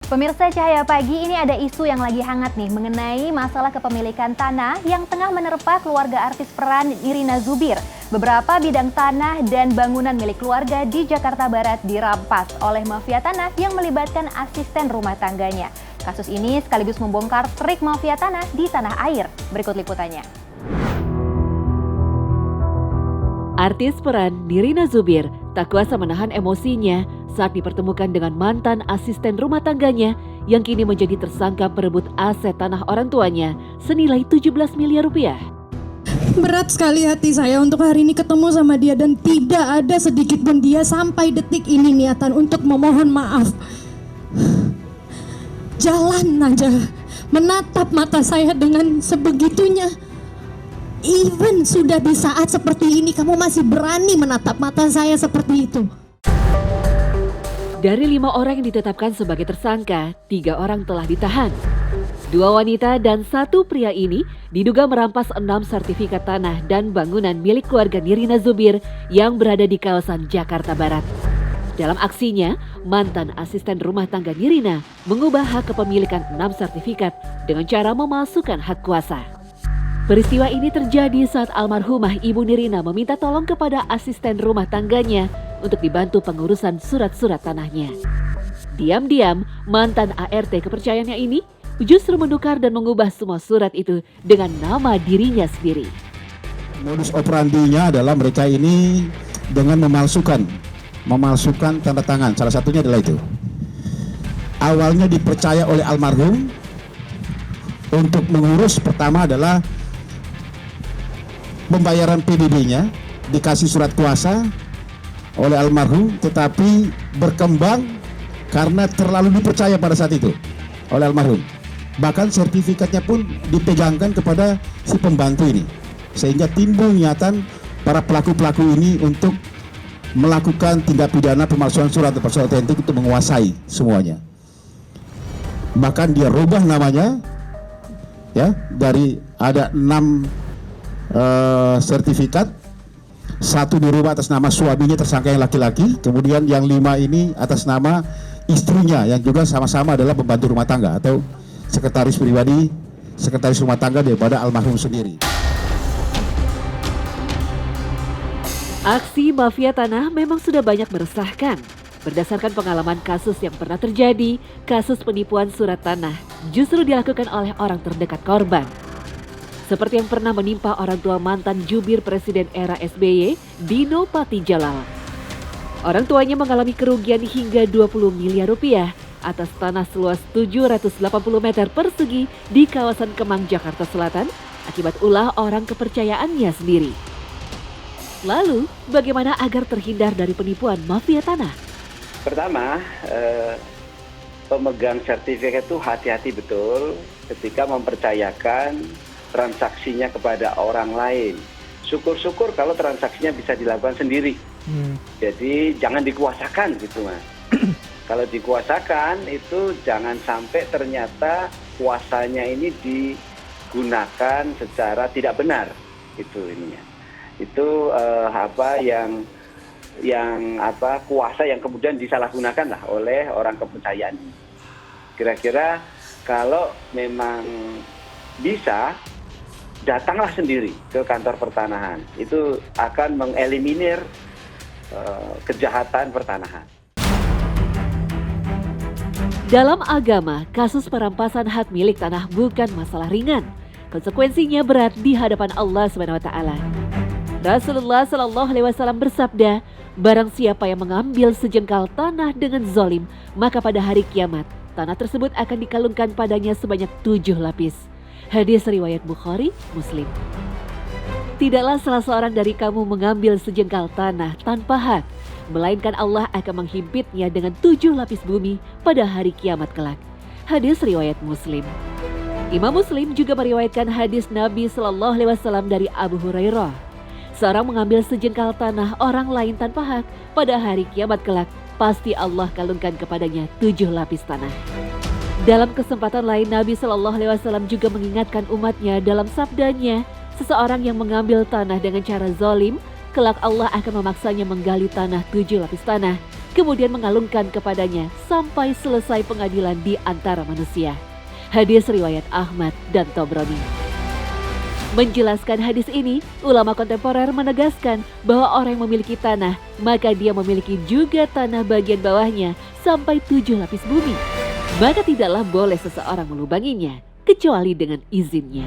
Pemirsa Cahaya Pagi, ini ada isu yang lagi hangat nih mengenai masalah kepemilikan tanah yang tengah menerpa keluarga artis peran Nirina Zubir. Beberapa bidang tanah dan bangunan milik keluarga di Jakarta Barat dirampas oleh mafia tanah yang melibatkan asisten rumah tangganya. Kasus ini sekaligus membongkar trik mafia tanah di tanah air. Berikut liputannya. Artis peran Nirina Zubir tak kuasa menahan emosinya saat dipertemukan dengan mantan asisten rumah tangganya yang kini menjadi tersangka perebut aset tanah orang tuanya senilai 17 miliar rupiah. Berat sekali hati saya untuk hari ini ketemu sama dia dan tidak ada sedikit pun dia sampai detik ini niatan untuk memohon maaf. Jalan aja menatap mata saya dengan sebegitunya. Even sudah di saat seperti ini kamu masih berani menatap mata saya seperti itu. Dari 5 orang yang ditetapkan sebagai tersangka, 3 orang telah ditahan. 2 wanita dan 1 pria ini diduga merampas 6 sertifikat tanah dan bangunan milik keluarga Nirina Zubir yang berada di kawasan Jakarta Barat. Dalam aksinya, mantan asisten rumah tangga Nirina mengubah hak kepemilikan 6 sertifikat dengan cara memalsukan hak kuasa. Peristiwa ini terjadi saat almarhumah Ibu Nirina meminta tolong kepada asisten rumah tangganya untuk dibantu pengurusan surat-surat tanahnya. Diam-diam, mantan ART kepercayaannya ini justru menukar dan mengubah semua surat itu dengan nama dirinya sendiri. Modus operandinya adalah mereka ini dengan memalsukan tanda tangan. Salah satunya adalah itu. Awalnya dipercaya oleh almarhum untuk mengurus, pertama adalah pembayaran PBB-nya, dikasih surat kuasa oleh almarhum, tetapi berkembang karena terlalu dipercaya pada saat itu oleh almarhum. Bahkan sertifikatnya pun dipegangkan kepada si pembantu ini, sehingga timbul niatan para pelaku-pelaku ini untuk melakukan tindak pidana pemalsuan surat atau palsu otentik untuk menguasai semuanya. Bahkan dia rubah namanya, ya, dari ada 6 sertifikat, 1 dirubah atas nama suaminya tersangka yang laki-laki, kemudian yang 5 ini atas nama istrinya yang juga sama-sama adalah pembantu rumah tangga atau sekretaris pribadi, sekretaris rumah tangga daripada almarhum sendiri. Aksi mafia tanah memang sudah banyak meresahkan. Berdasarkan pengalaman kasus yang pernah terjadi, kasus penipuan surat tanah justru dilakukan oleh orang terdekat korban. Seperti yang pernah menimpa orang tua mantan jubir Presiden era SBY, Dino Patijalal. Orang tuanya mengalami kerugian hingga 20 miliar rupiah atas tanah seluas 780 meter persegi di kawasan Kemang, Jakarta Selatan akibat ulah orang kepercayaannya sendiri. Lalu, bagaimana agar terhindar dari penipuan mafia tanah? Pertama, pemegang sertifikat itu hati-hati betul ketika mempercayakan transaksinya kepada orang lain. Syukur-syukur kalau transaksinya bisa dilakukan sendiri. Jadi jangan dikuasakan gitu, Mas. Kalau dikuasakan itu jangan sampai ternyata kuasanya ini digunakan secara tidak benar. Itu ininya. Itu kuasa yang kemudian disalahgunakan lah oleh orang kepercayaan. Kira-kira kalau memang bisa, datanglah sendiri ke kantor pertanahan. Itu akan mengeliminir kejahatan pertanahan. Dalam agama, kasus perampasan hak milik tanah bukan masalah ringan. Konsekuensinya berat di hadapan Allah SWT. Rasulullah SAW bersabda, barang siapa yang mengambil sejengkal tanah dengan zalim, maka pada hari kiamat, tanah tersebut akan dikalungkan padanya sebanyak 7 lapis. Hadis riwayat Bukhari, Muslim. Tidaklah salah seorang dari kamu mengambil sejengkal tanah tanpa hak, melainkan Allah akan menghimpitnya dengan 7 lapis bumi pada hari kiamat kelak. Hadis riwayat Muslim. Imam Muslim juga meriwayatkan hadis Nabi SAW dari Abu Hurairah. Seorang mengambil sejengkal tanah orang lain tanpa hak, pada hari kiamat kelak, pasti Allah kalungkan kepadanya 7 lapis tanah. Dalam kesempatan lain, Nabi SAW juga mengingatkan umatnya dalam sabdanya, seseorang yang mengambil tanah dengan cara zalim, kelak Allah akan memaksanya menggali tanah 7 lapis tanah kemudian mengalungkan kepadanya sampai selesai pengadilan di antara manusia. Hadis riwayat Ahmad dan Tobroni. Menjelaskan hadis ini, ulama kontemporer menegaskan bahwa orang yang memiliki tanah, maka dia memiliki juga tanah bagian bawahnya sampai 7 lapis bumi. Maka tidaklah boleh seseorang melubanginya, kecuali dengan izinnya.